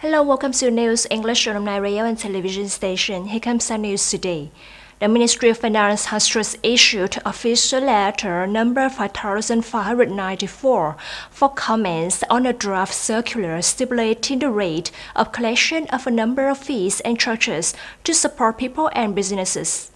Hello, welcome to News English Alumni Radio and Television Station. Here comes our news today. The Ministry of Finance has just issued official letter number 5594 for comments on a draft circular stipulating the rate of collection of a number of fees and charges to support people and businesses.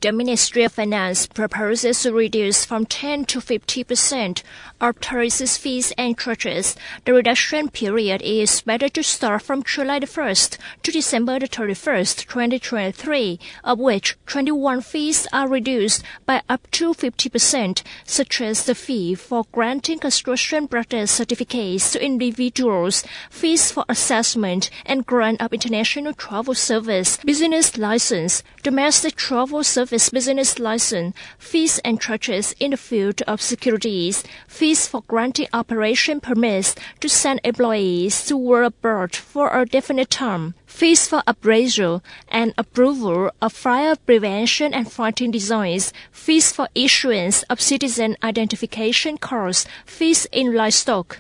The Ministry of Finance proposes to reduce from 10 to 50% of tourist fees and charges. The reduction period is better to start from July 1st to December 31st, 2023, of which 21 fees are reduced by up to 50%, such as the fee for granting construction project certificates to individuals, fees for assessment and grant of international travel service, business license, domestic travel service business license, fees and charges in the field of securities, fees for granting operation permits to send employees to work abroad for a definite term, fees for appraisal and approval of fire prevention and fighting designs, fees for issuance of citizen identification cards, fees in livestock.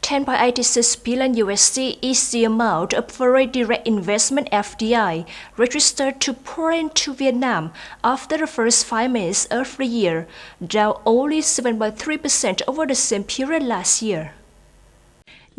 10.86 billion USD is the amount of foreign direct investment FDI registered to pour into Vietnam after the first 5 months of the year, down only 7.3% over the same period last year.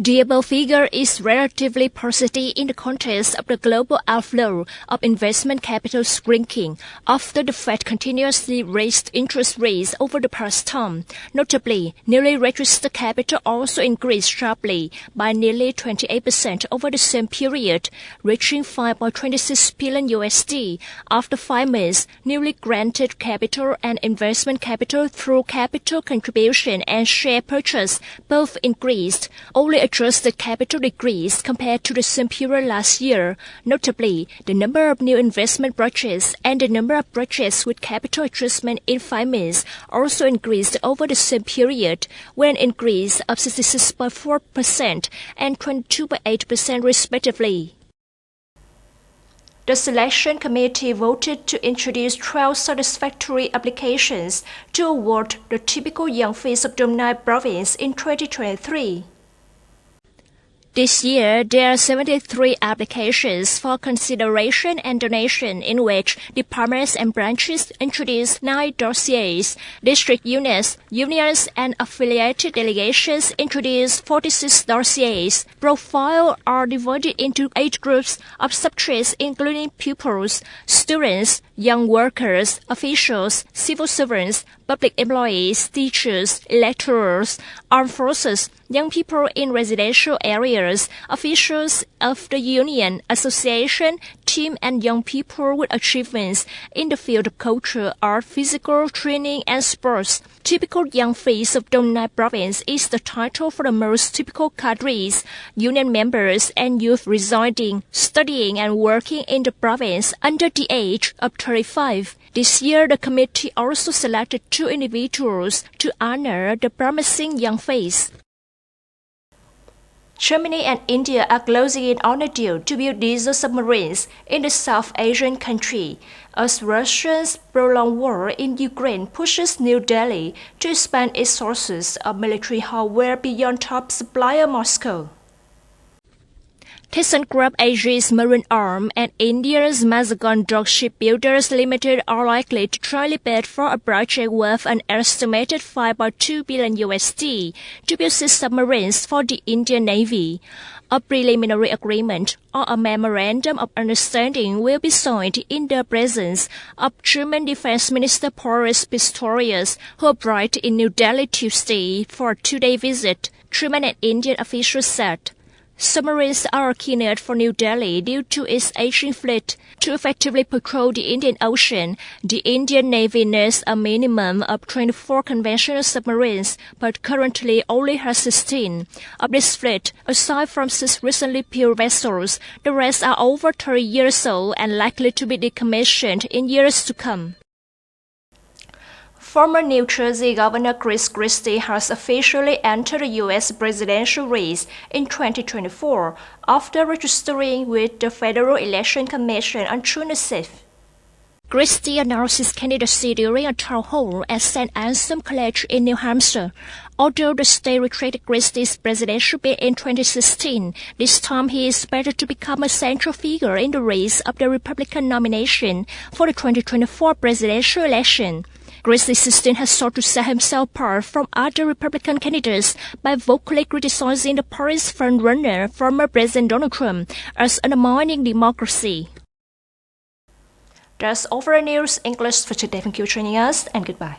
The above figure is relatively positive in the context of the global outflow of investment capital shrinking after the Fed continuously raised interest rates over the past term. Notably, newly registered capital also increased sharply by nearly 28% over the same period, reaching 5.26 billion USD. After 5 months, newly granted capital and investment capital through capital contribution and share purchase both increased. Only adjusted capital decreased compared to the same period last year. Notably, the number of new investment projects and the number of projects with capital adjustment in 5 months also increased over the same period, with an increase of 66.4% and 22.8% respectively. The selection committee voted to introduce 12 satisfactory applications to award the typical young face of Dong Nai province in 2023. This year, there are 73 applications for consideration and donation, in which departments and branches introduced 9 dossiers. District units, unions, and affiliated delegations introduced 46 dossiers. Profiles are divided into 8 groups of subjects, including pupils, students, young workers, officials, civil servants, public employees, teachers, lecturers, armed forces, young people in residential areas, officials of the union, association, team, and young people with achievements in the field of culture, art, physical training, and sports. Typical Young Face of Dong Nai Province is the title for the most typical cadres, union members, and youth residing, studying, and working in the province under the age of 35. This year, the committee also selected 2 individuals to honor the promising young face. Germany and India are closing in on a deal to build diesel submarines in the South Asian country, as Russia's prolonged war in Ukraine pushes New Delhi to expand its sources of military hardware beyond top supplier Moscow. ThyssenKrupp AG's marine arm and India's Mazagon Dock Shipbuilders Limited are likely to jointly bid for a project worth an estimated 5.2 billion USD to build 6 submarines for the Indian Navy. A preliminary agreement or a memorandum of understanding will be signed in the presence of German Defense Minister Boris Pistorius, who arrived in New Delhi Tuesday for a 2-day visit, German and Indian officials said. Submarines are a keynote for New Delhi due to its aging fleet. To effectively patrol the Indian Ocean, the Indian Navy needs a minimum of 24 conventional submarines, but currently only has 16. Of this fleet, aside from 6 recently built vessels, the rest are over 30 years old and likely to be decommissioned in years to come. Former New Jersey Governor Chris Christie has officially entered the U.S. presidential race in 2024 after registering with the Federal Election Commission on June 6th. Christie announced his candidacy during a town hall at St. Anselm College in New Hampshire. Although the state rejected Christie's presidential bid in 2016, this time he is expected to become a central figure in the race of the Republican nomination for the 2024 presidential election. Christie 16 has sought to set himself apart from other Republican candidates by vocally criticizing the party's frontrunner, former President Donald Trump, as undermining democracy. That's all for our news English for today. Thank you for joining us, and goodbye.